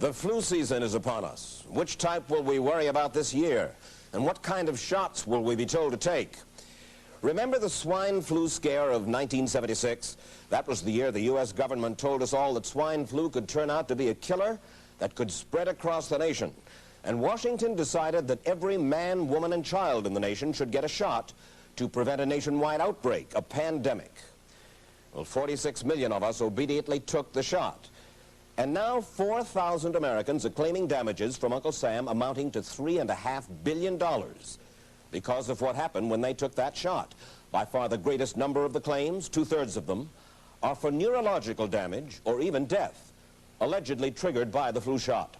The flu season is upon us. Which type will we worry about this year? And what kind of shots will we be told to take? Remember the swine flu scare of 1976? That was the year the U.S. government told us all that swine flu could turn out to be a killer that could spread across the nation. And Washington decided that every man, woman, and child in the nation should get a shot to prevent a nationwide outbreak, a pandemic. Well, 46 million of us obediently took the shot. And now 4,000 Americans are claiming damages from Uncle Sam amounting to $3.5 billion because of what happened when they took that shot. By far the greatest number of the claims, 2/3 of them, are for neurological damage or even death, allegedly triggered by the flu shot.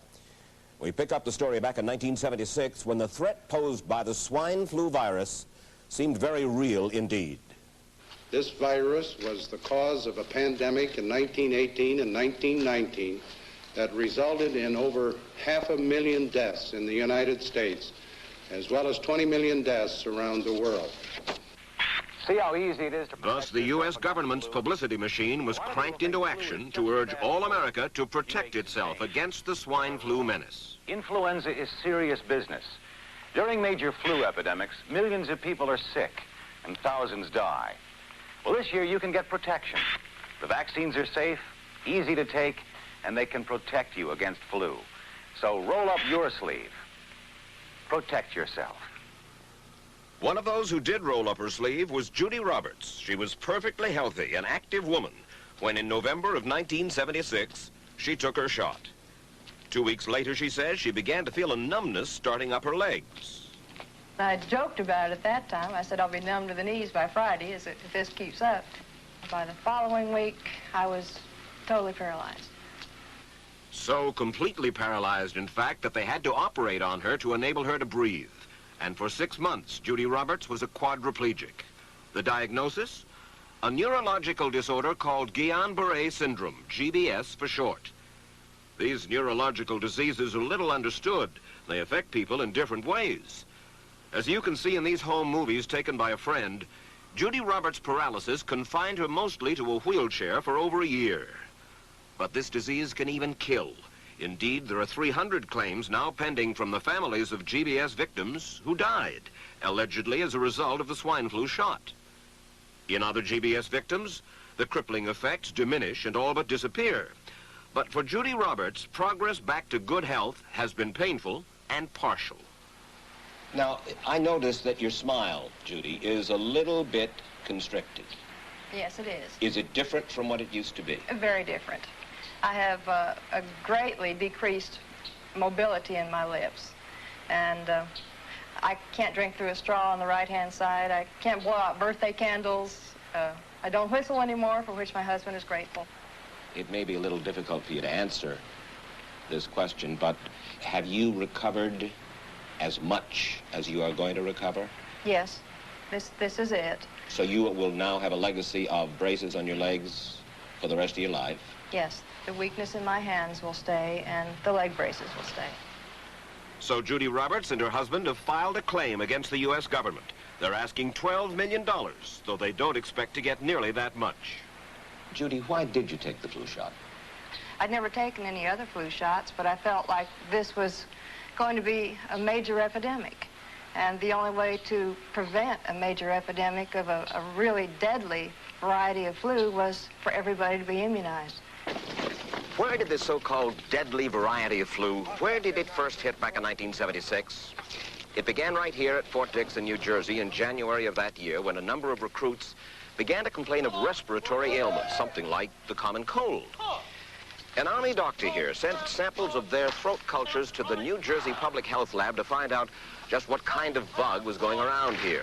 We pick up the story back in 1976 when the threat posed by the swine flu virus seemed very real indeed. This virus was the cause of a pandemic in 1918 and 1919 that resulted in over 500,000 deaths in the United States, as well as 20 million deaths around the world. See how easy it is to... Thus, the U.S. government's publicity machine was cranked into action to urge all America to protect itself against the swine flu menace. Influenza is serious business. During major flu epidemics, millions of people are sick and thousands die. Well, this year you can get protection. The vaccines are safe, easy to take, and they can protect you against flu. So roll up your sleeve. Protect yourself. One of those who did roll up her sleeve was Judy Roberts. She was perfectly healthy, an active woman, when in November of 1976, she took her shot. 2 weeks later, she says, she began to feel a numbness starting up her legs. I joked about it at that time. I said I'll be numb to the knees by Friday if this keeps up. By the following week, I was totally paralyzed. So completely paralyzed, in fact, that they had to operate on her to enable her to breathe. And for 6 months, Judy Roberts was a quadriplegic. The diagnosis? A neurological disorder called Guillain-Barre syndrome, GBS for short. These neurological diseases are little understood. They affect people in different ways. As you can see in these home movies taken by a friend, Judy Roberts' paralysis confined her mostly to a wheelchair for over a year. But this disease can even kill. Indeed, there are 300 claims now pending from the families of GBS victims who died, allegedly as a result of the swine flu shot. In other GBS victims, the crippling effects diminish and all but disappear. But for Judy Roberts, progress back to good health has been painful and partial. Now, I noticed that your smile, Judy, is a little bit constricted. Yes, it is. Is it different from what it used to be? Very different. I have a greatly decreased mobility in my lips. And I can't drink through a straw on the right-hand side. I can't blow out birthday candles. I don't whistle anymore, for which my husband is grateful. It may be a little difficult for you to answer this question, but have you recovered as much as you are going to recover? Yes, this is it. So you will now have a legacy of braces on your legs for the rest of your life? Yes, the weakness in my hands will stay and the leg braces will stay. So Judy Roberts and her husband have filed a claim against the U.S. government. They're asking $12 million, though they don't expect to get nearly that much. Judy, why did you take the flu shot? I'd never taken any other flu shots, but I felt like this was going to be a major epidemic. And the only way to prevent a major epidemic of a really deadly variety of flu was for everybody to be immunized. Where did this so-called deadly variety of flu, where did it first hit back in 1976? It began right here at Fort Dix in New Jersey in January of that year when a number of recruits began to complain of respiratory ailments, something like the common cold. An Army doctor here sent samples of their throat cultures to the New Jersey Public Health Lab to find out just what kind of bug was going around here.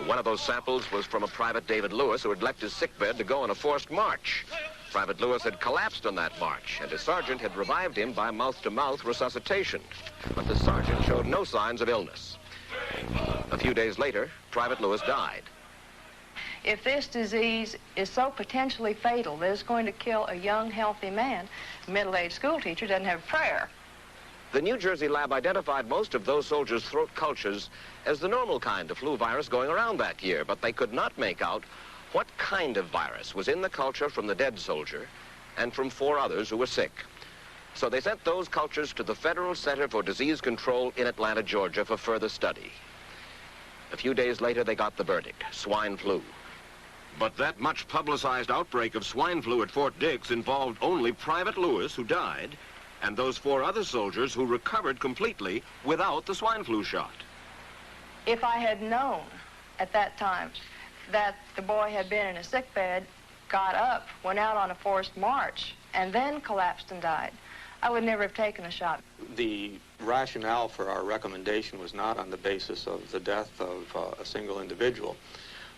One of those samples was from a Private David Lewis who had left his sickbed to go on a forced march. Private Lewis had collapsed on that march, and his sergeant had revived him by mouth-to-mouth resuscitation. But the sergeant showed no signs of illness. A few days later, Private Lewis died. If this disease is so potentially fatal that it's going to kill a young, healthy man, a middle-aged school teacher doesn't have a prayer. The New Jersey lab identified most of those soldiers' throat cultures as the normal kind of flu virus going around that year, but they could not make out what kind of virus was in the culture from the dead soldier and from 4 others who were sick. So they sent those cultures to the Federal Center for Disease Control in Atlanta, Georgia for further study. A few days later, they got the verdict: swine flu. But that much publicized outbreak of swine flu at Fort Dix involved only Private Lewis, who died, and those 4 other soldiers who recovered completely without the swine flu shot. If I had known at that time that the boy had been in a sick bed, got up, went out on a forced march, and then collapsed and died, I would never have taken the shot. The rationale for our recommendation was not on the basis of the death of a single individual,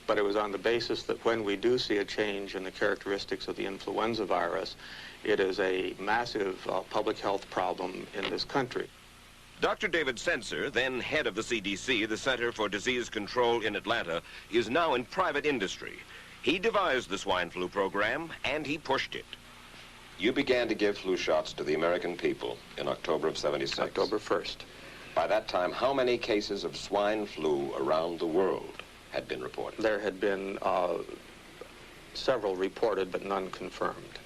but it was on the basis that when we do see a change in the characteristics of the influenza virus, it is a massive public health problem in this country. Dr. David Senser, then head of the CDC, the Center for Disease Control in Atlanta, is now in private industry. He devised the swine flu program, and he pushed it. You began to give flu shots to the American people in October of '76. October 1st. By that time, how many cases of swine flu around the world had been reported? There had been several reported, but none confirmed.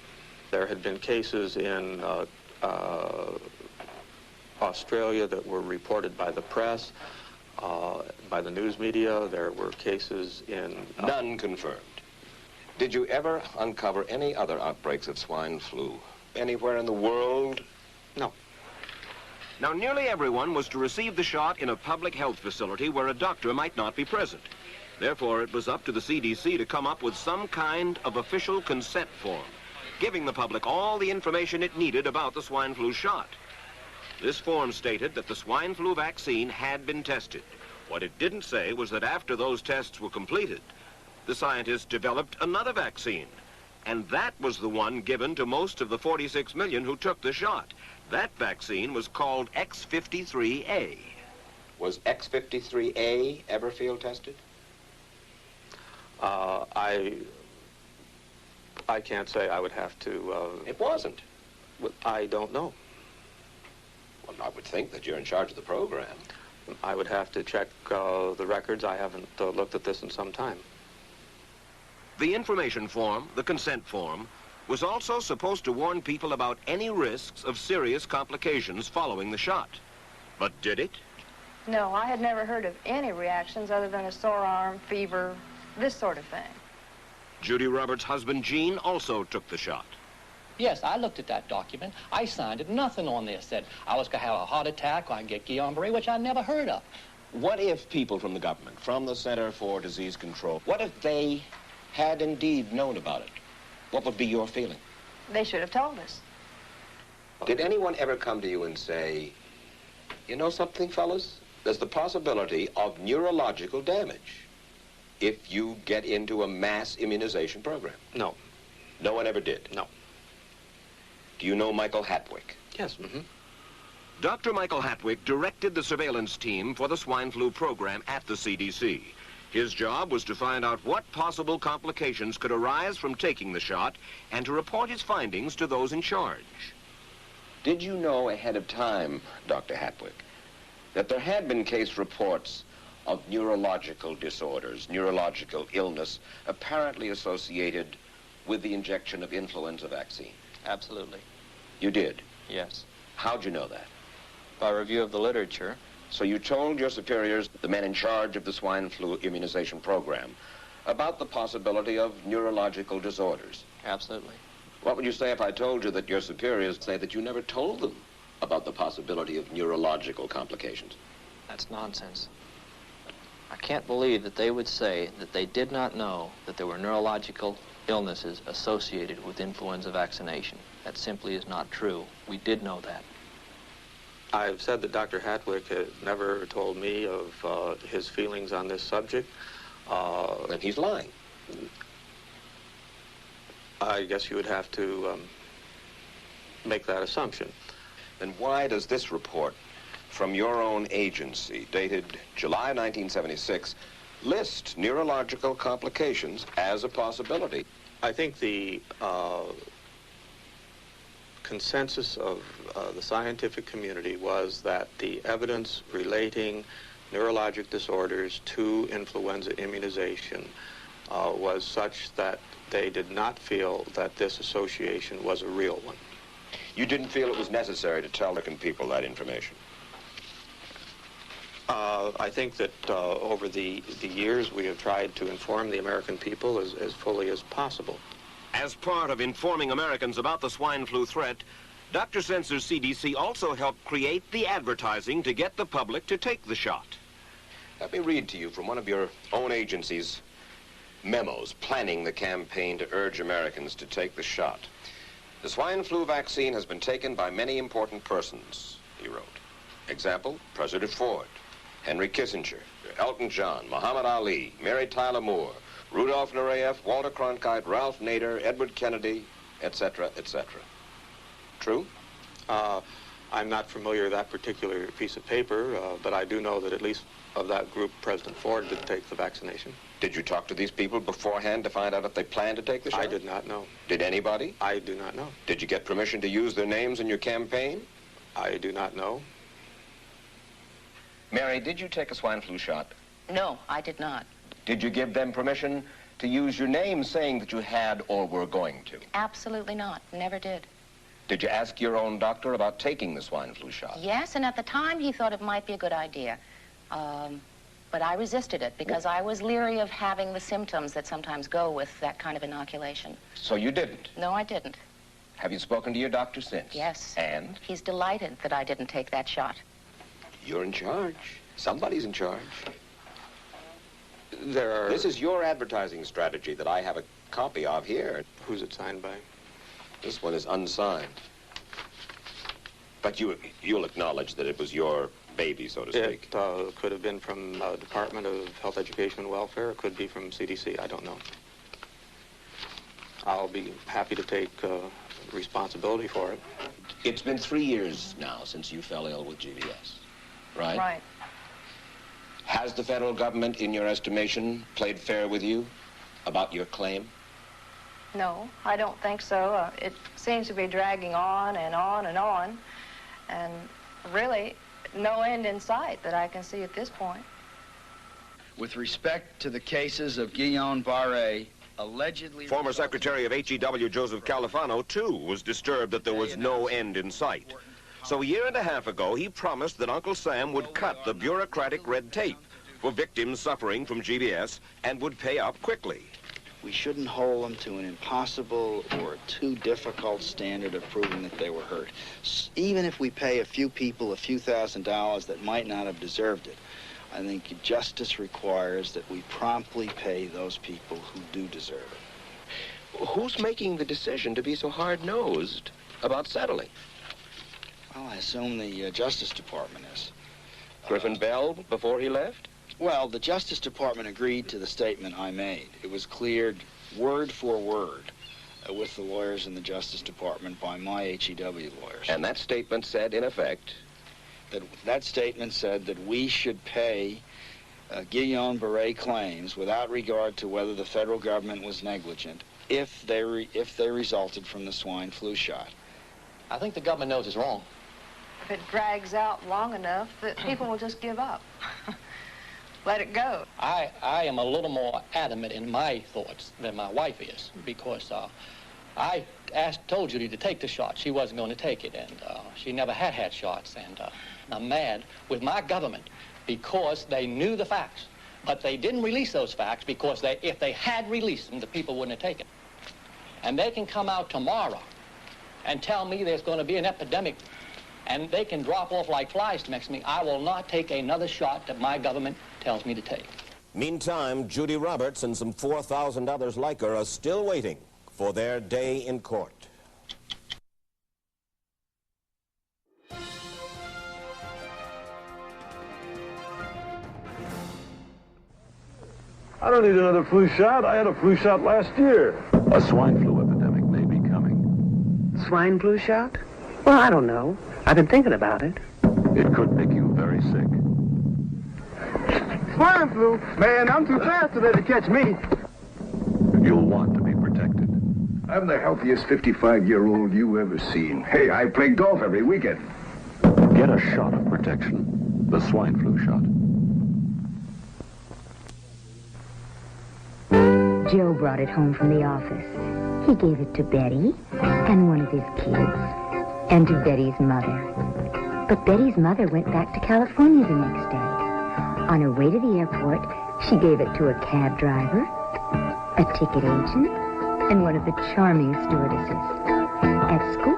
There had been cases in Australia that were reported by the press, by the news media. There were cases in... None confirmed. Did you ever uncover any other outbreaks of swine flu anywhere in the world? No. Now, nearly everyone was to receive the shot in a public health facility where a doctor might not be present. Therefore, it was up to the CDC to come up with some kind of official consent form, giving the public all the information it needed about the swine flu shot. This form stated that the swine flu vaccine had been tested. What it didn't say was that after those tests were completed, the scientists developed another vaccine, and that was the one given to most of the 46 million who took the shot. That vaccine was called X53A. Was X53A ever field tested? I can't say. I would have to... It wasn't. I don't know. Well, I would think that you're in charge of the program. I would have to check the records. I haven't looked at this in some time. The information form, the consent form, was also supposed to warn people about any risks of serious complications following the shot. But did it? No, I had never heard of any reactions other than a sore arm, fever, this sort of thing. Judy Roberts' husband, Gene, also took the shot. Yes, I looked at that document. I signed it. Nothing on there said I was going to have a heart attack or I get Guillain-Barre, which I never heard of. What if people from the government, from the Center for Disease Control, what if they had indeed known about it? What would be your feeling? They should have told us. Did anyone ever come to you and say, you know something, fellas? There's the possibility of neurological damage if you get into a mass immunization program? No. No one ever did? No. Do you know Michael Hatwick? Yes. Mm-hmm. Dr. Michael Hatwick directed the surveillance team for the swine flu program at the CDC. His job was to find out what possible complications could arise from taking the shot and to report his findings to those in charge. Did you know ahead of time, Dr. Hatwick, that there had been case reports of neurological disorders, neurological illness, apparently associated with the injection of influenza vaccine? Absolutely. You did? Yes. How'd you know that? By review of the literature. So you told your superiors, the men in charge of the swine flu immunization program, about the possibility of neurological disorders? Absolutely. What would you say if I told you that your superiors say that you never told them about the possibility of neurological complications? That's nonsense. I can't believe that they would say that they did not know that there were neurological illnesses associated with influenza vaccination. That simply is not true. We did know that. I've said that Dr. Hatwick has never told me of his feelings on this subject. Then he's lying. I guess you would have to make that assumption. Then why does this report from your own agency, dated July 1976, list neurological complications as a possibility? I think the consensus of the scientific community was that the evidence relating neurologic disorders to influenza immunization was such that they did not feel that this association was a real one. You didn't feel it was necessary to tell American people that information? I think that over the years we have tried to inform the American people as fully as possible. As part of informing Americans about the swine flu threat, Dr. Sensor's CDC also helped create the advertising to get the public to take the shot. Let me read to you from one of your own agency's memos planning the campaign to urge Americans to take the shot. The swine flu vaccine has been taken by many important persons, he wrote. Example, President Ford, Henry Kissinger, Elton John, Muhammad Ali, Mary Tyler Moore, Rudolph Nureyev, Walter Cronkite, Ralph Nader, Edward Kennedy, etc., etc. True? I'm not familiar with that particular piece of paper, but I do know that at least of that group, President Ford did take the vaccination. Did you talk to these people beforehand to find out if they planned to take the shot? I did not know. Did anybody? I do not know. Did you get permission to use their names in your campaign? I do not know. Mary, did you take a swine flu shot? No, I did not. Did you give them permission to use your name saying that you had or were going to? Absolutely not. Never did. Did you ask your own doctor about taking the swine flu shot? Yes, and at the time he thought it might be a good idea. But I resisted it because I was leery of having the symptoms that sometimes go with that kind of inoculation. So you didn't? No, I didn't. Have you spoken to your doctor since? Yes. And? He's delighted that I didn't take that shot. You're in charge. Somebody's in charge. This is your advertising strategy that I have a copy of here. Who's it signed by? This one is unsigned. But you'll acknowledge that it was your baby, so to speak. It could have been from Department of Health, Education, and Welfare. It could be from CDC. I don't know. I'll be happy to take responsibility for it. It's been 3 years now since you fell ill with GBS, right? Right. Has the federal government, in your estimation, played fair with you about your claim? No, I don't think so. It seems to be dragging on and on and on, and really no end in sight that I can see at this point. With respect to the cases of Guillain-Barre, allegedly... Former Secretary of HEW Joseph Califano, too, was disturbed that there was no end in sight. So a year and a half ago, he promised that Uncle Sam would cut the bureaucratic red tape for victims suffering from GBS and would pay up quickly. We shouldn't hold them to an impossible or too difficult standard of proving that they were hurt. Even if we pay a few people a few $1,000s that might not have deserved it, I think justice requires that we promptly pay those people who do deserve it. Who's making the decision to be so hard-nosed about settling? Well, I assume the Justice Department is. Griffin Bell before he left? Well, the Justice Department agreed to the statement I made. It was cleared word for word with the lawyers in the Justice Department by my HEW lawyers. And that statement said, in effect? That statement said that we should pay Guillain-Barre claims without regard to whether the federal government was negligent if they resulted from the swine flu shot. I think the government knows it's wrong. If it drags out long enough, that people will just give up. Let it go. I am a little more adamant in my thoughts than my wife is, because I told Judy to take the shot. She wasn't going to take it, and she never had shots, and I'm mad with my government because they knew the facts, but they didn't release those facts because if they had released them, the people wouldn't have taken. And they can come out tomorrow and tell me there's going to be an epidemic, and they can drop off like flies next to me. I will not take another shot that my government tells me to take. Meantime, Judy Roberts and some 4,000 others like her are still waiting for their day in court. I don't need another flu shot. I had a flu shot last year. A swine flu epidemic may be coming. Swine flu shot? Well, I don't know. I've been thinking about it. It could make you very sick. Swine flu? Man, I'm too fast today to catch me. You'll want to be protected. I'm the healthiest 55-year-old you ever seen. Hey, I play golf every weekend. Get a shot of protection. The swine flu shot. Joe brought it home from the office. He gave it to Betty and one of his kids. and to Betty's mother. But Betty's mother went back to California the next day. On her way to the airport, she gave it to a cab driver, a ticket agent, and one of the charming stewardesses. At school,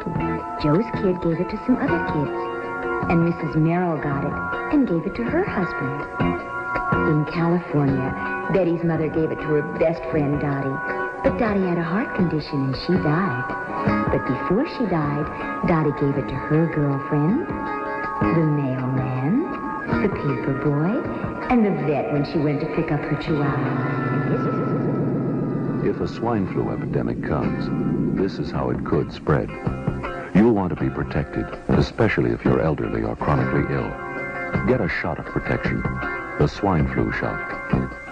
Joe's kid gave it to some other kids, and Mrs. Merrill got it and gave it to her husband. In California, Betty's mother gave it to her best friend, Dottie, but Dottie had a heart condition and she died. But before she died, Dottie gave it to her girlfriend, the mailman, the paper boy, and the vet when she went to pick up her chihuahua. If a swine flu epidemic comes, this is how it could spread. You'll want to be protected, especially if you're elderly or chronically ill. Get a shot of protection, the swine flu shot.